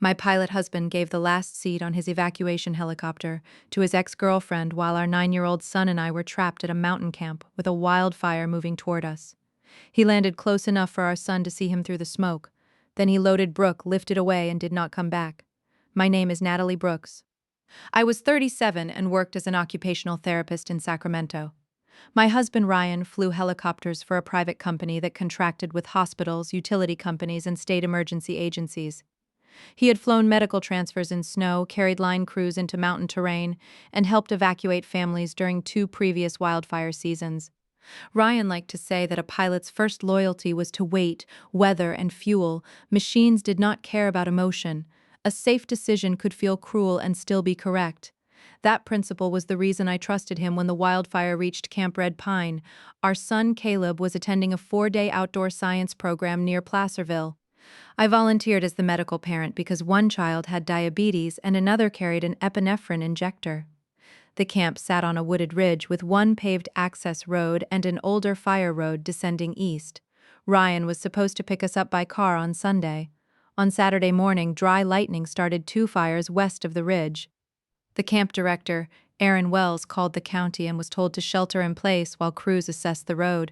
My pilot husband gave the last seat on his evacuation helicopter to his ex-girlfriend while our 9-year-old son and I were trapped at a mountain camp with a wildfire moving toward us. He landed close enough for our son to see him through the smoke. Then he loaded Brooke, lifted away, and did not come back. My name is Natalie Brooks. I was 37 and worked as an occupational therapist in Sacramento. My husband Ryan flew helicopters for a private company that contracted with hospitals, utility companies, and state emergency agencies. He had flown medical transfers in snow, carried line crews into mountain terrain, and helped evacuate families during 2 previous wildfire seasons. Ryan liked to say that a pilot's first loyalty was to weight, weather, and fuel. Machines did not care about emotion. A safe decision could feel cruel and still be correct. That principle was the reason I trusted him when the wildfire reached Camp Red Pine. Our son Caleb was attending a 4-day outdoor science program near Placerville. I volunteered as the medical parent because one child had diabetes and another carried an epinephrine injector. The camp sat on a wooded ridge with one paved access road and an older fire road descending east. Ryan was supposed to pick us up by car on Sunday. On Saturday morning, dry lightning started 2 fires west of the ridge. The camp director, Aaron Wells, called the county and was told to shelter in place while crews assessed the road.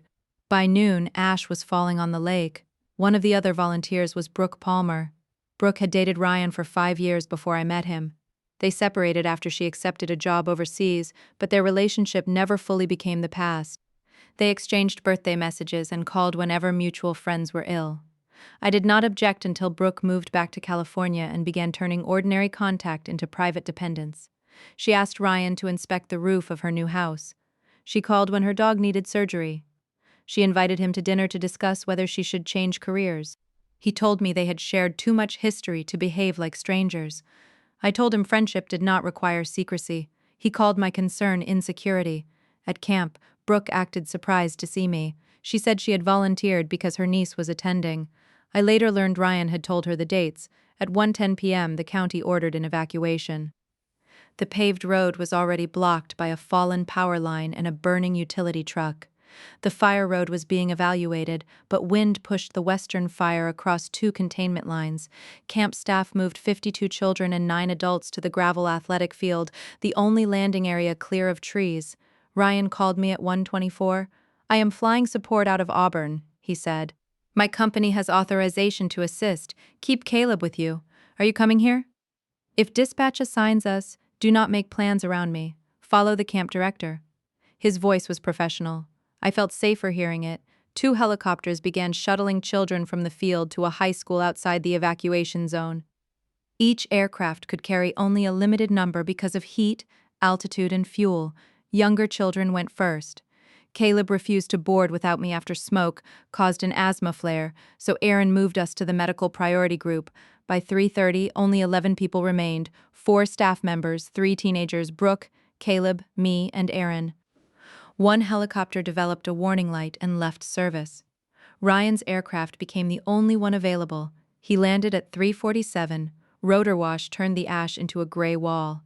By noon, ash was falling on the lake. One of the other volunteers was Brooke Palmer. Brooke had dated Ryan for 5 years before I met him. They separated after she accepted a job overseas, but their relationship never fully became the past. They exchanged birthday messages and called whenever mutual friends were ill. I did not object until Brooke moved back to California and began turning ordinary contact into private dependence. She asked Ryan to inspect the roof of her new house. She called when her dog needed surgery. She invited him to dinner to discuss whether she should change careers. He told me they had shared too much history to behave like strangers. I told him friendship did not require secrecy. He called my concern insecurity. At camp, Brooke acted surprised to see me. She said she had volunteered because her niece was attending. I later learned Ryan had told her the dates. At 1:10 p.m., the county ordered an evacuation. The paved road was already blocked by a fallen power line and a burning utility truck. The fire road was being evaluated, but wind pushed the western fire across 2 containment lines. Camp staff moved 52 children and 9 adults to the gravel athletic field, the only landing area clear of trees. Ryan called me at 1:24. "I am flying support out of Auburn," he said. "My company has authorization to assist. Keep Caleb with you. Are you coming here? If dispatch assigns us, do not make plans around me. Follow the camp director." His voice was professional. I felt safer hearing it. 2 helicopters began shuttling children from the field to a high school outside the evacuation zone. Each aircraft could carry only a limited number because of heat, altitude, and fuel. Younger children went first. Caleb refused to board without me after smoke caused an asthma flare, so Aaron moved us to the medical priority group. By 3:30, only 11 people remained, 4 staff members, 3 teenagers, Brooke, Caleb, me, and Aaron. One helicopter developed a warning light and left service. Ryan's aircraft became the only one available. He landed at 3:47. Rotor wash turned the ash into a gray wall.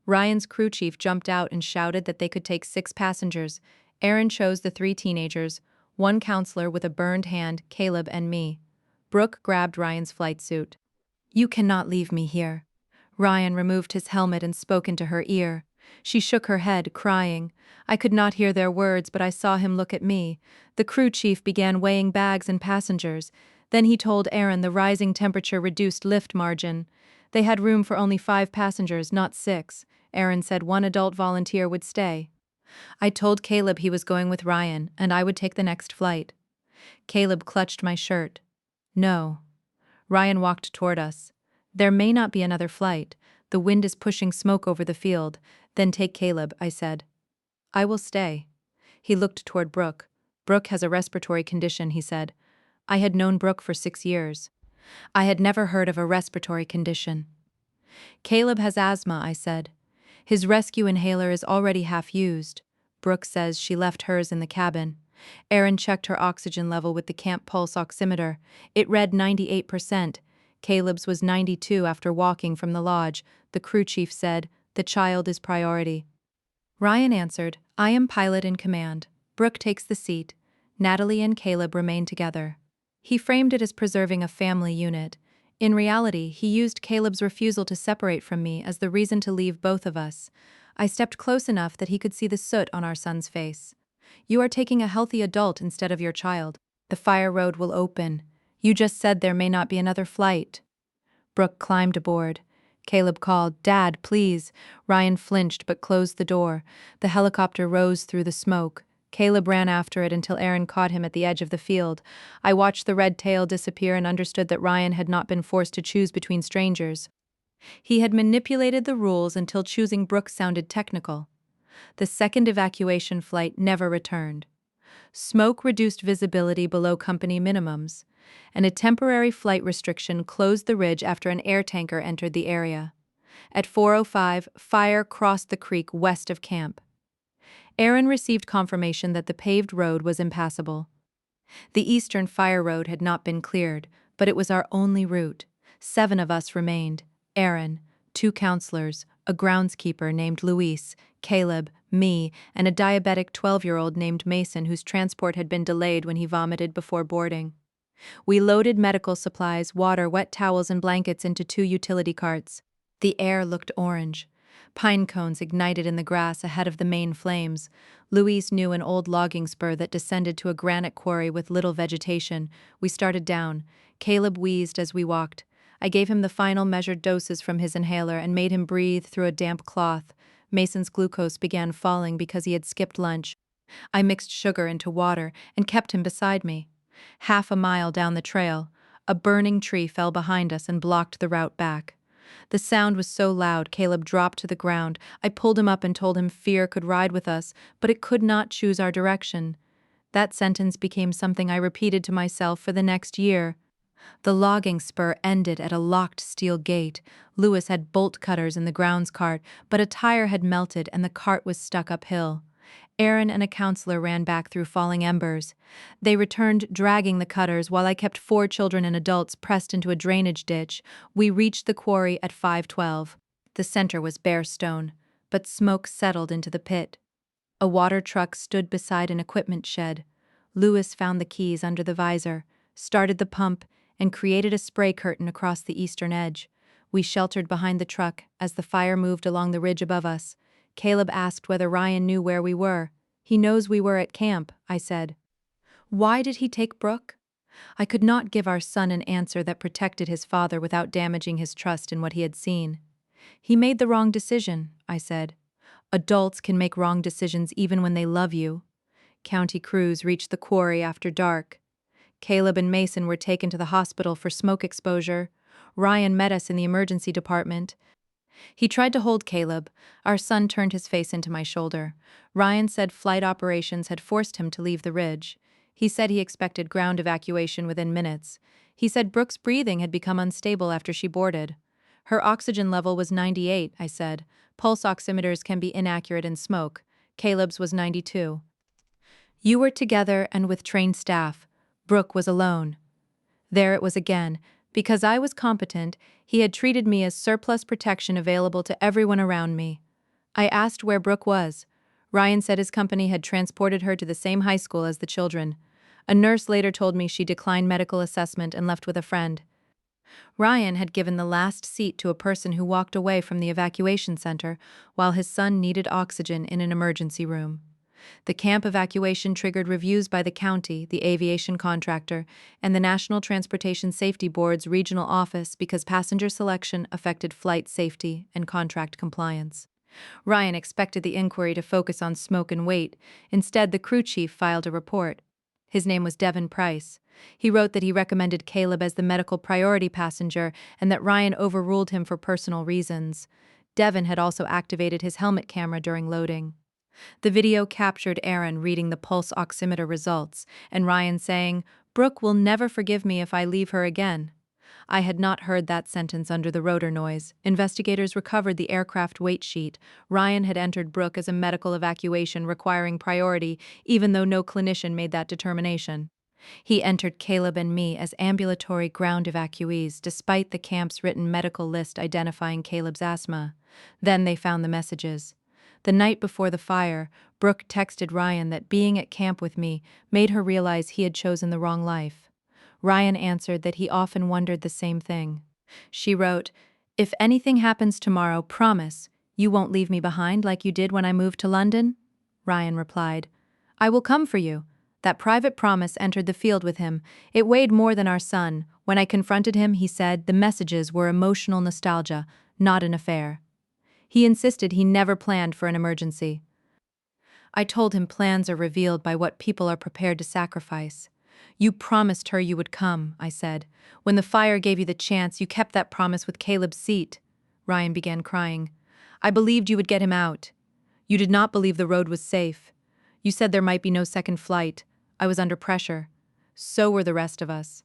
Ryan's crew chief jumped out and shouted that they could take 6 passengers. Aaron chose the 3 teenagers, 1 counselor with a burned hand, Caleb, and me. Brooke grabbed Ryan's flight suit. "You cannot leave me here." Ryan removed his helmet and spoke into her ear. She shook her head, crying. I could not hear their words, but I saw him look at me. The crew chief began weighing bags and passengers. Then he told Aaron the rising temperature reduced lift margin. They had room for only 5 passengers, not 6. Aaron said 1 adult volunteer would stay. I told Caleb he was going with Ryan, and I would take the next flight. Caleb clutched my shirt. "No." Ryan walked toward us. "There may not be another flight. The wind is pushing smoke over the field. Then take Caleb," I said. "I will stay." He looked toward Brooke. "Brooke has a respiratory condition," he said. I had known Brooke for 6 years. I had never heard of a respiratory condition. "Caleb has asthma," I said. "His rescue inhaler is already half used." Brooke says she left hers in the cabin. Aaron checked her oxygen level with the camp pulse oximeter. It read 98%. Caleb's was 92 after walking from the lodge. The crew chief said, "The child is priority." Ryan answered, "I am pilot in command. Brooke takes the seat. Natalie and Caleb remain together." He framed it as preserving a family unit. In reality, he used Caleb's refusal to separate from me as the reason to leave both of us. I stepped close enough that he could see the soot on our son's face. You are taking a healthy adult instead of your child. The fire road will open. You just said there may not be another flight. Brooke climbed aboard. Caleb called, "Dad, please." Ryan flinched but closed the door. The helicopter rose through the smoke. Caleb ran after it until Aaron caught him at the edge of the field. I watched the red tail disappear and understood that Ryan had not been forced to choose between strangers. He had manipulated the rules until choosing Brooke sounded technical. The second evacuation flight never returned. Smoke reduced visibility below company minimums, and a temporary flight restriction closed the ridge after an air tanker entered the area. At 4:05, fire crossed the creek west of camp. Aaron received confirmation that the paved road was impassable. The eastern fire road had not been cleared, but it was our only route. 7 of us remained: Aaron, 2 counselors, a groundskeeper named Luis, Caleb, me, and a diabetic 12-year-old named Mason whose transport had been delayed when he vomited before boarding. We loaded medical supplies, water, wet towels, and blankets into 2 utility carts. The air looked orange. Pine cones ignited in the grass ahead of the main flames. Luis knew an old logging spur that descended to a granite quarry with little vegetation. We started down. Caleb wheezed as we walked. I gave him the final measured doses from his inhaler and made him breathe through a damp cloth. Mason's glucose began falling because he had skipped lunch. I mixed sugar into water and kept him beside me. Half a mile down the trail, a burning tree fell behind us and blocked the route back. The sound was so loud, Caleb dropped to the ground. I pulled him up and told him fear could ride with us, but it could not choose our direction. That sentence became something I repeated to myself for the next year. The logging spur ended at a locked steel gate. Lewis had bolt cutters in the grounds cart, but a tire had melted and the cart was stuck uphill. Aaron and a counselor ran back through falling embers. They returned dragging the cutters while I kept 4 children and adults pressed into a drainage ditch. We reached the quarry at 5:12. The center was bare stone, but smoke settled into the pit. A water truck stood beside an equipment shed. Lewis found the keys under the visor, started the pump, and created a spray curtain across the eastern edge. We sheltered behind the truck as the fire moved along the ridge above us. Caleb asked whether Ryan knew where we were. "He knows we were at camp," I said. "Why did he take Brooke?" I could not give our son an answer that protected his father without damaging his trust in what he had seen. "He made the wrong decision," I said. "Adults can make wrong decisions even when they love you." County crews reached the quarry after dark. Caleb and Mason were taken to the hospital for smoke exposure. Ryan met us in the emergency department. He tried to hold Caleb. Our son turned his face into my shoulder. Ryan said flight operations had forced him to leave the ridge. He said he expected ground evacuation within minutes. He said Brooke's breathing had become unstable after she boarded. "Her oxygen level was 98, I said. "Pulse oximeters can be inaccurate in smoke. Caleb's was 92. "You were together and with trained staff. Brooke was alone." There it was again. Because I was competent, he had treated me as surplus protection available to everyone around me. I asked where Brooke was. Ryan said his company had transported her to the same high school as the children. A nurse later told me she declined medical assessment and left with a friend. Ryan had given the last seat to a person who walked away from the evacuation center while his son needed oxygen in an emergency room. The camp evacuation triggered reviews by the county, the aviation contractor, and the National Transportation Safety Board's regional office because passenger selection affected flight safety and contract compliance. Ryan expected the inquiry to focus on smoke and weight. Instead, the crew chief filed a report. His name was Devin Price. He wrote that he recommended Caleb as the medical priority passenger and that Ryan overruled him for personal reasons. Devin had also activated his helmet camera during loading. The video captured Aaron reading the pulse oximeter results and Ryan saying, "Brooke will never forgive me if I leave her again." I had not heard that sentence under the rotor noise. Investigators recovered the aircraft weight sheet. Ryan had entered Brooke as a medical evacuation requiring priority, even though no clinician made that determination. He entered Caleb and me as ambulatory ground evacuees, despite the camp's written medical list identifying Caleb's asthma. Then they found the messages. The night before the fire, Brooke texted Ryan that being at camp with me made her realize he had chosen the wrong life. Ryan answered that he often wondered the same thing. She wrote, "If anything happens tomorrow, promise, you won't leave me behind like you did when I moved to London?" Ryan replied, "I will come for you." That private promise entered the field with him. It weighed more than our son. When I confronted him, he said the messages were emotional nostalgia, not an affair. He insisted he never planned for an emergency. I told him plans are revealed by what people are prepared to sacrifice. "You promised her you would come," I said. "When the fire gave you the chance, you kept that promise with Caleb's seat." Ryan began crying. "I believed you would get him out. You did not believe the road was safe. You said there might be no second flight. I was under pressure. So were the rest of us.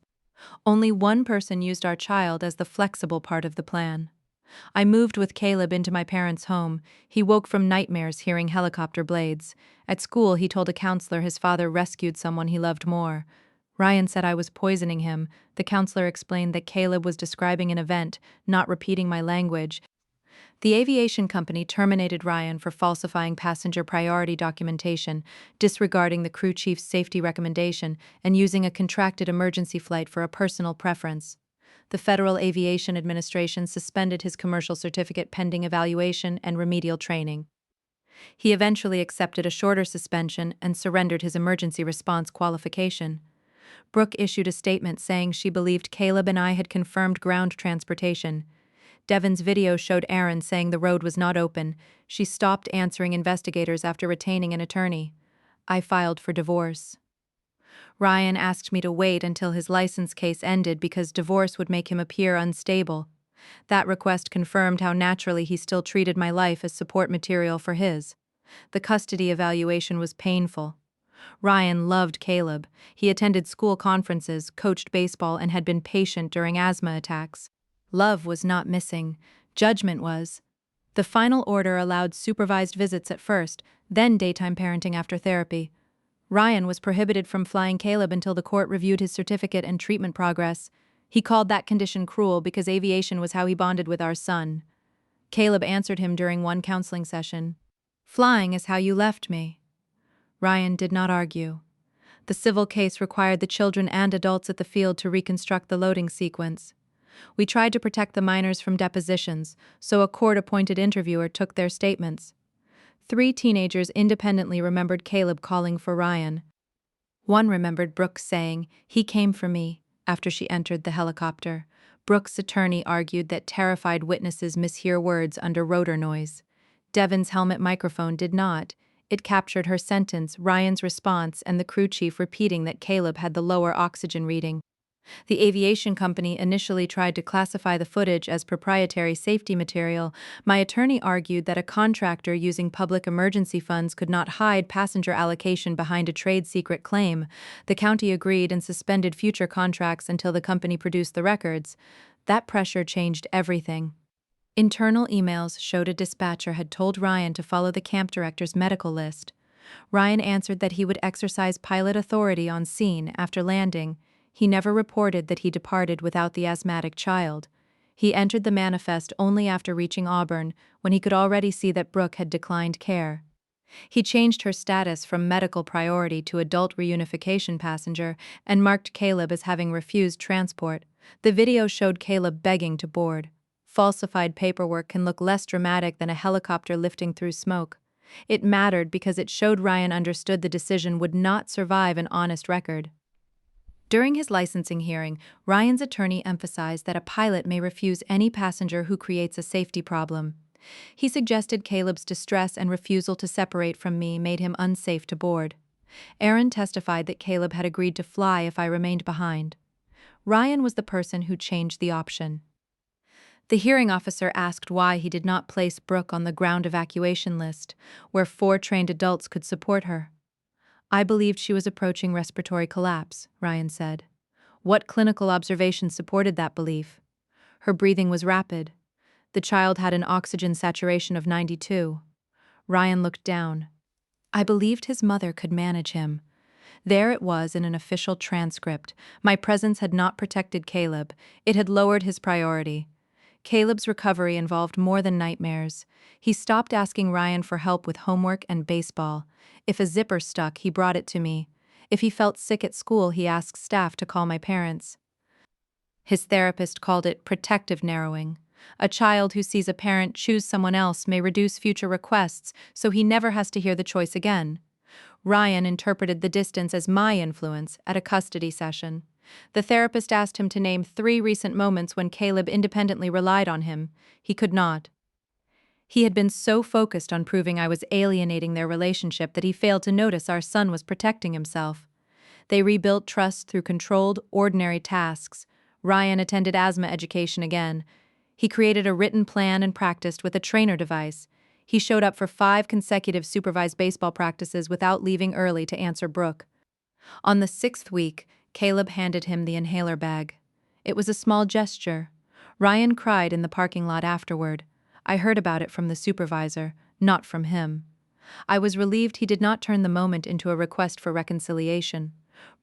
Only one person used our child as the flexible part of the plan. I moved with Caleb into my parents' home. He woke from nightmares hearing helicopter blades. At school, he told a counselor his father rescued someone he loved more. Ryan said I was poisoning him. The counselor explained that Caleb was describing an event, not repeating my language. The aviation company terminated Ryan for falsifying passenger priority documentation, disregarding the crew chief's safety recommendation, and using a contracted emergency flight for a personal preference. The Federal Aviation Administration suspended his commercial certificate pending evaluation and remedial training. He eventually accepted a shorter suspension and surrendered his emergency response qualification. Brooke issued a statement saying she believed Caleb and I had confirmed ground transportation. Devon's video showed Aaron saying the road was not open. She stopped answering investigators after retaining an attorney. I filed for divorce. Ryan asked me to wait until his license case ended because divorce would make him appear unstable. That request confirmed how naturally he still treated my life as support material for his. The custody evaluation was painful. Ryan loved Caleb. He attended school conferences, coached baseball, and had been patient during asthma attacks. Love was not missing. Judgment was. The final order allowed supervised visits at first, then daytime parenting after therapy. Ryan was prohibited from flying Caleb until the court reviewed his certificate and treatment progress. He called that condition cruel because aviation was how he bonded with our son. Caleb answered him during one counseling session. "Flying is how you left me." Ryan did not argue. The civil case required the children and adults at the field to reconstruct the loading sequence. We tried to protect the minors from depositions, so a court-appointed interviewer took their statements. 3 teenagers independently remembered Caleb calling for Ryan. One remembered Brooke saying, "He came for me," after she entered the helicopter. Brooke's attorney argued that terrified witnesses mishear words under rotor noise. Devon's helmet microphone did not. It captured her sentence, Ryan's response, and the crew chief repeating that Caleb had the lower oxygen reading. The aviation company initially tried to classify the footage as proprietary safety material. My attorney argued that a contractor using public emergency funds could not hide passenger allocation behind a trade secret claim. The county agreed and suspended future contracts until the company produced the records. That pressure changed everything. Internal emails showed a dispatcher had told Ryan to follow the camp director's medical list. Ryan answered that he would exercise pilot authority on scene after landing. He never reported that he departed without the asthmatic child. He entered the manifest only after reaching Auburn, when he could already see that Brooke had declined care. He changed her status from medical priority to adult reunification passenger and marked Caleb as having refused transport. The video showed Caleb begging to board. Falsified paperwork can look less dramatic than a helicopter lifting through smoke. It mattered because it showed Ryan understood the decision would not survive an honest record. During his licensing hearing, Ryan's attorney emphasized that a pilot may refuse any passenger who creates a safety problem. He suggested Caleb's distress and refusal to separate from me made him unsafe to board. Aaron testified that Caleb had agreed to fly if I remained behind. Ryan was the person who changed the option. The hearing officer asked why he did not place Brooke on the ground evacuation list, where 4 trained adults could support her. "I believed she was approaching respiratory collapse," Ryan said. "What clinical observation supported that belief?" "Her breathing was rapid. The child had an oxygen saturation of 92. Ryan looked down. "I believed his mother could manage him." There it was in an official transcript. My presence had not protected Caleb. It had lowered his priority. Caleb's recovery involved more than nightmares. He stopped asking Ryan for help with homework and baseball. If a zipper stuck, he brought it to me. If he felt sick at school, he asked staff to call my parents. His therapist called it protective narrowing. A child who sees a parent choose someone else may reduce future requests, so he never has to hear the choice again. Ryan interpreted the distance as my influence at a custody session. The therapist asked him to name 3 recent moments when Caleb independently relied on him. He could not. He had been so focused on proving I was alienating their relationship that he failed to notice our son was protecting himself. They rebuilt trust through controlled, ordinary tasks. Ryan attended asthma education again. He created a written plan and practiced with a trainer device. He showed up for 5 consecutive supervised baseball practices without leaving early to answer Brooke. On the 6th week, Caleb handed him the inhaler bag. It was a small gesture. Ryan cried in the parking lot afterward. I heard about it from the supervisor, not from him. I was relieved he did not turn the moment into a request for reconciliation.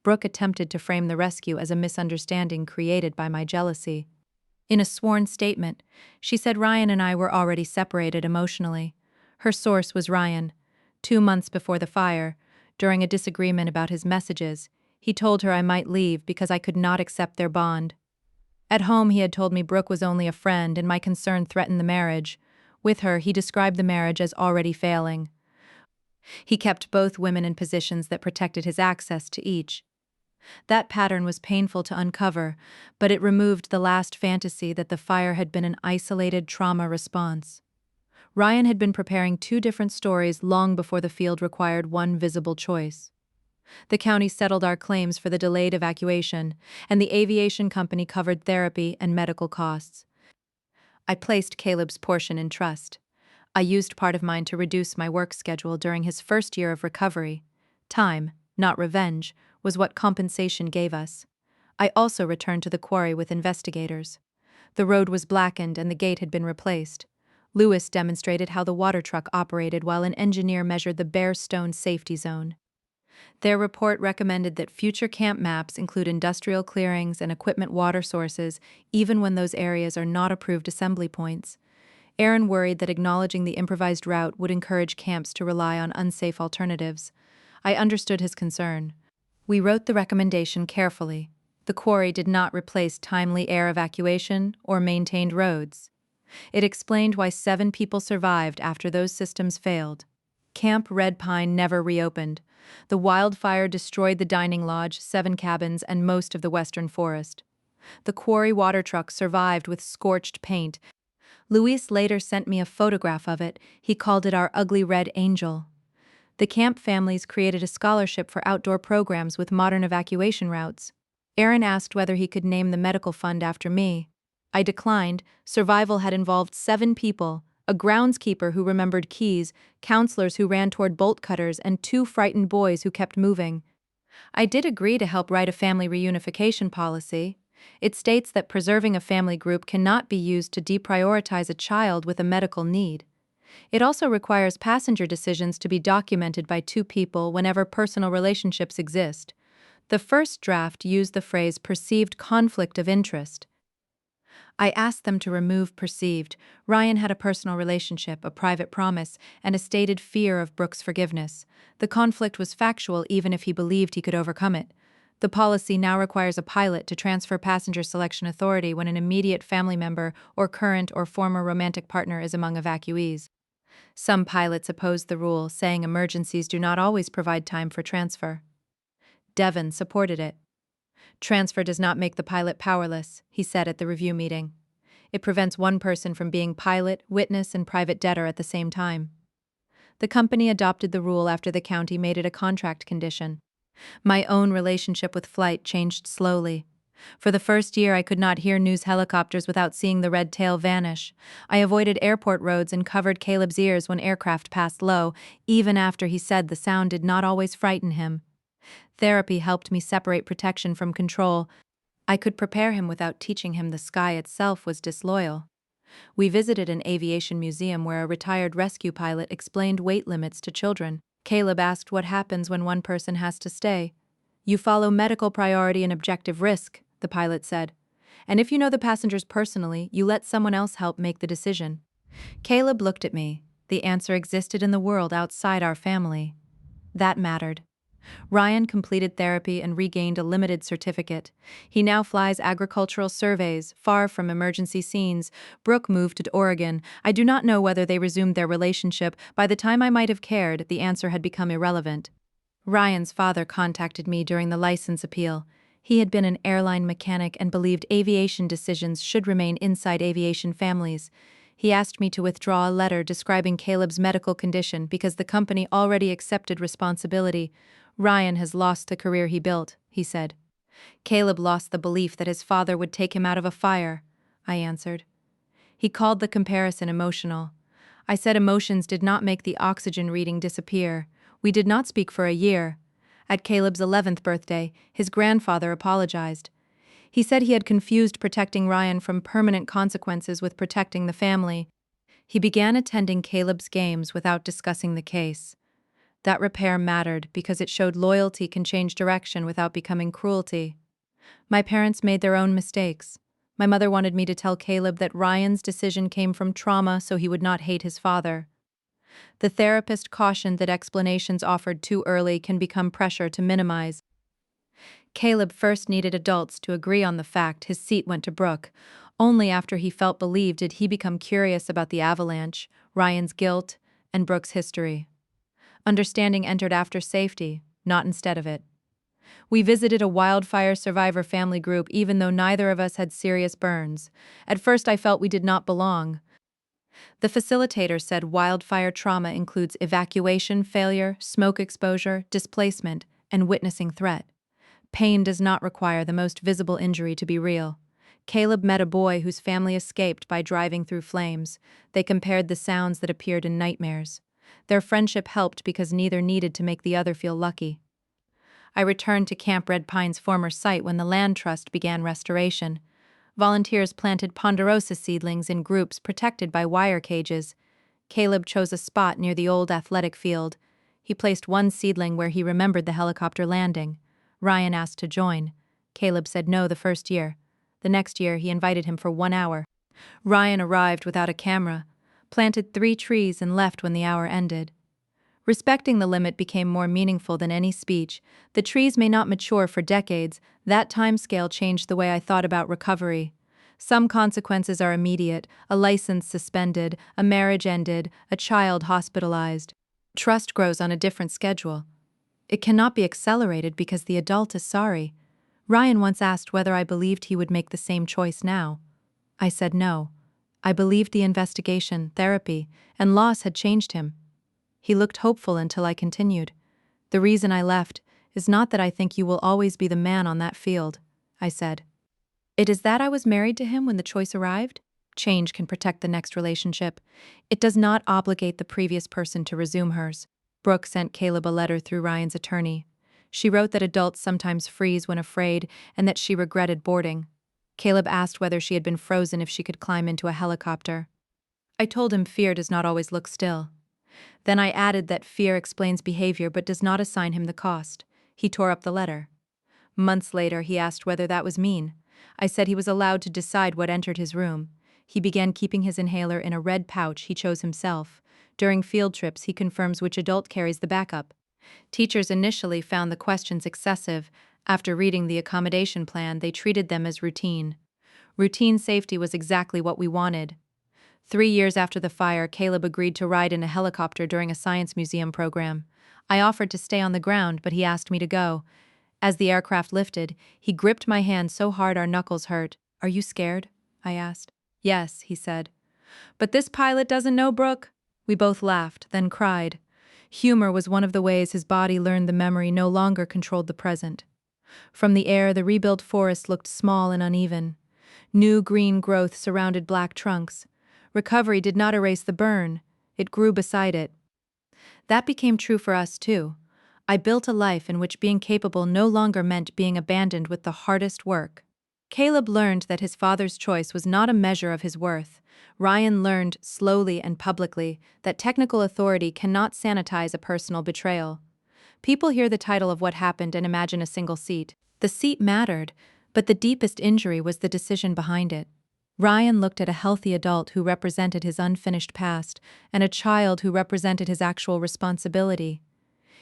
Brooke attempted to frame the rescue as a misunderstanding created by my jealousy. In a sworn statement, she said Ryan and I were already separated emotionally. Her source was Ryan. 2 months before the fire, during a disagreement about his messages, he told her I might leave because I could not accept their bond. At home, he had told me Brooke was only a friend and my concern threatened the marriage. With her, he described the marriage as already failing. He kept both women in positions that protected his access to each. That pattern was painful to uncover, but it removed the last fantasy that the fire had been an isolated trauma response. Ryan had been preparing 2 different stories long before the field required one visible choice. The county settled our claims for the delayed evacuation, and the aviation company covered therapy and medical costs. I placed Caleb's portion in trust. I used part of mine to reduce my work schedule during his first year of recovery. Time, not revenge, was what compensation gave us. I also returned to the quarry with investigators. The road was blackened and the gate had been replaced. Lewis demonstrated how the water truck operated while an engineer measured the bare stone safety zone. Their report recommended that future camp maps include industrial clearings and equipment water sources, even when those areas are not approved assembly points. Aaron worried that acknowledging the improvised route would encourage camps to rely on unsafe alternatives. I understood his concern. We wrote the recommendation carefully. The quarry did not replace timely air evacuation or maintained roads. It explained why 7 people survived after those systems failed. Camp Red Pine never reopened. The wildfire destroyed the dining lodge, 7 cabins, and most of the western forest. The quarry water truck survived with scorched paint. Luis later sent me a photograph of it. He called it our ugly red angel. The camp families created a scholarship for outdoor programs with modern evacuation routes. Aaron asked whether he could name the medical fund after me. I declined. Survival had involved 7 people, a groundskeeper who remembered keys, counselors who ran toward bolt cutters, and 2 frightened boys who kept moving. I did agree to help write a family reunification policy. It states that preserving a family group cannot be used to deprioritize a child with a medical need. It also requires passenger decisions to be documented by 2 people whenever personal relationships exist. The first draft used the phrase perceived conflict of interest. I asked them to remove perceived. Ryan had a personal relationship, a private promise, and a stated fear of Brooke's forgiveness. The conflict was factual even if he believed he could overcome it. The policy now requires a pilot to transfer passenger selection authority when an immediate family member or current or former romantic partner is among evacuees. Some pilots opposed the rule, saying emergencies do not always provide time for transfer. Devon supported it. Transfer does not make the pilot powerless, he said at the review meeting. It prevents one person from being pilot, witness, and private debtor at the same time. The company adopted the rule after the county made it a contract condition. My own relationship with flight changed slowly. For the first year, I could not hear news helicopters without seeing the red tail vanish. I avoided airport roads and covered Caleb's ears when aircraft passed low, even after he said the sound did not always frighten him. Therapy helped me separate protection from control. I could prepare him without teaching him the sky itself was disloyal. We visited an aviation museum where a retired rescue pilot explained weight limits to children. Caleb asked what happens when one person has to stay. You follow medical priority and objective risk, the pilot said. And if you know the passengers personally, you let someone else help make the decision. Caleb looked at me. The answer existed in the world outside our family. That mattered. Ryan completed therapy and regained a limited certificate. He now flies agricultural surveys, far from emergency scenes. Brooke moved to Oregon. I do not know whether they resumed their relationship. By the time I might have cared, the answer had become irrelevant. Ryan's father contacted me during the license appeal. He had been an airline mechanic and believed aviation decisions should remain inside aviation families. He asked me to withdraw a letter describing Caleb's medical condition because the company already accepted responsibility. Ryan has lost the career he built, he said. Caleb lost the belief that his father would take him out of a fire, I answered. He called the comparison emotional. I said emotions did not make the oxygen reading disappear. We did not speak for a year. At Caleb's 11th birthday, his grandfather apologized. He said he had confused protecting Ryan from permanent consequences with protecting the family. He began attending Caleb's games without discussing the case. That repair mattered because it showed loyalty can change direction without becoming cruelty. My parents made their own mistakes. My mother wanted me to tell Caleb that Ryan's decision came from trauma so he would not hate his father. The therapist cautioned that explanations offered too early can become pressure to minimize. Caleb first needed adults to agree on the fact his seat went to Brooke. Only after he felt believed did he become curious about the avalanche, Ryan's guilt, and Brooke's history. Understanding entered after safety, not instead of it. We visited a wildfire survivor family group even though neither of us had serious burns. At first I felt we did not belong. The facilitator said wildfire trauma includes evacuation failure, smoke exposure, displacement, and witnessing threat. Pain does not require the most visible injury to be real. Caleb met a boy whose family escaped by driving through flames. They compared the sounds that appeared in nightmares. Their friendship helped because neither needed to make the other feel lucky. I returned to Camp Red Pine's former site when the Land Trust began restoration. Volunteers planted ponderosa seedlings in groups protected by wire cages. Caleb chose a spot near the old athletic field. He placed one seedling where he remembered the helicopter landing. Ryan asked to join. Caleb said no the first year. The next year, he invited him for 1 hour. Ryan arrived without a camera, planted 3 trees, and left when the hour ended. Respecting the limit became more meaningful than any speech. The trees may not mature for decades. That timescale changed the way I thought about recovery. Some consequences are immediate: a license suspended, a marriage ended, a child hospitalized. Trust grows on a different schedule. It cannot be accelerated because the adult is sorry. Ryan once asked whether I believed he would make the same choice now. I said no. I believed the investigation, therapy, and loss had changed him. He looked hopeful until I continued. The reason I left is not that I think you will always be the man on that field, I said. It is that I was married to him when the choice arrived. Change can protect the next relationship. It does not obligate the previous person to resume hers. Brooke sent Caleb a letter through Ryan's attorney. She wrote that adults sometimes freeze when afraid and that she regretted boarding. Caleb asked whether she had been frozen if she could climb into a helicopter. I told him fear does not always look still. Then I added that fear explains behavior but does not assign him the cost. He tore up the letter. Months later, he asked whether that was mean. I said he was allowed to decide what entered his room. He began keeping his inhaler in a red pouch he chose himself. During field trips, he confirms which adult carries the backup. Teachers initially found the questions excessive. After reading the accommodation plan, they treated them as routine. Routine safety was exactly what we wanted. 3 years after the fire, Caleb agreed to ride in a helicopter during a science museum program. I offered to stay on the ground, but he asked me to go. As the aircraft lifted, he gripped my hand so hard our knuckles hurt. "Are you scared?" I asked. "Yes," he said. "But this pilot doesn't know Brooke." We both laughed, then cried. Humor was one of the ways his body learned the memory no longer controlled the present. From the air, the rebuilt forest looked small and uneven. New green growth surrounded black trunks. Recovery did not erase the burn. It grew beside it. That became true for us, too. I built a life in which being capable no longer meant being abandoned with the hardest work. Caleb learned that his father's choice was not a measure of his worth. Ryan learned, slowly and publicly, that technical authority cannot sanitize a personal betrayal. People hear the title of what happened and imagine a single seat. The seat mattered, but the deepest injury was the decision behind it. Ryan looked at a healthy adult who represented his unfinished past and a child who represented his actual responsibility.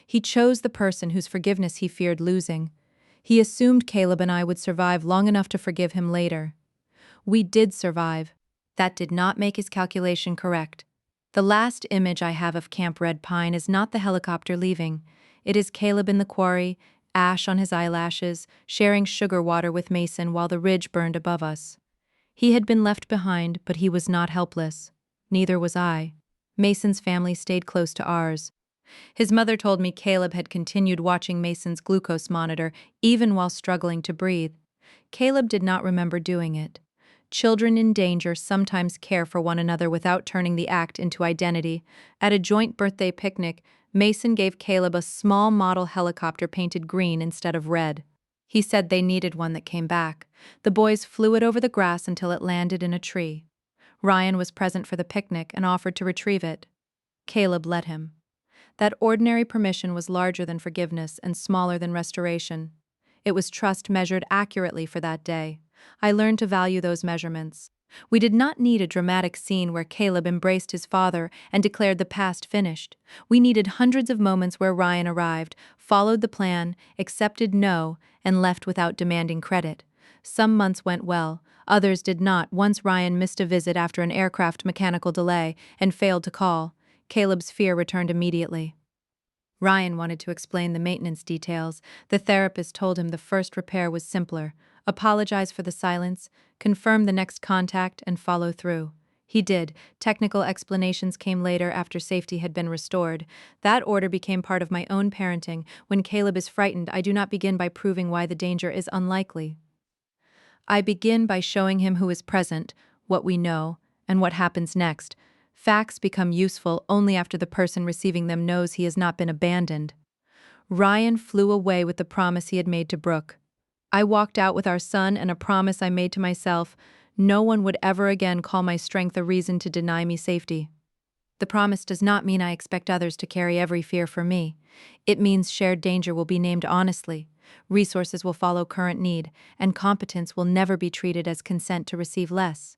He chose the person whose forgiveness he feared losing. He assumed Caleb and I would survive long enough to forgive him later. We did survive. That did not make his calculation correct. The last image I have of Camp Red Pine is not the helicopter leaving. It is Caleb in the quarry, ash on his eyelashes, sharing sugar water with Mason while the ridge burned above us. He had been left behind, but he was not helpless. Neither was I. Mason's family stayed close to ours. His mother told me Caleb had continued watching Mason's glucose monitor even while struggling to breathe. Caleb did not remember doing it. Children in danger sometimes care for one another without turning the act into identity. At a joint birthday picnic, Mason gave Caleb a small model helicopter painted green instead of red. He said they needed one that came back. The boys flew it over the grass until it landed in a tree. Ryan was present for the picnic and offered to retrieve it. Caleb let him. That ordinary permission was larger than forgiveness and smaller than restoration. It was trust measured accurately for that day. I learned to value those measurements. We did not need a dramatic scene where Caleb embraced his father and declared the past finished. We needed hundreds of moments where Ryan arrived, followed the plan, accepted no, and left without demanding credit. Some months went well, others did not. Once Ryan missed a visit after an aircraft mechanical delay and failed to call. Caleb's fear returned immediately. Ryan wanted to explain the maintenance details. The therapist told him the first repair was simpler. Apologize for the silence, confirm the next contact, and follow through. He did. Technical explanations came later after safety had been restored. That order became part of my own parenting. When Caleb is frightened, I do not begin by proving why the danger is unlikely. I begin by showing him who is present, what we know, and what happens next. Facts become useful only after the person receiving them knows he has not been abandoned. Ryan flew away with the promise he had made to Brooke. I walked out with our son and a promise I made to myself: no one would ever again call my strength a reason to deny me safety. The promise does not mean I expect others to carry every fear for me. It means shared danger will be named honestly, resources will follow current need, and competence will never be treated as consent to receive less.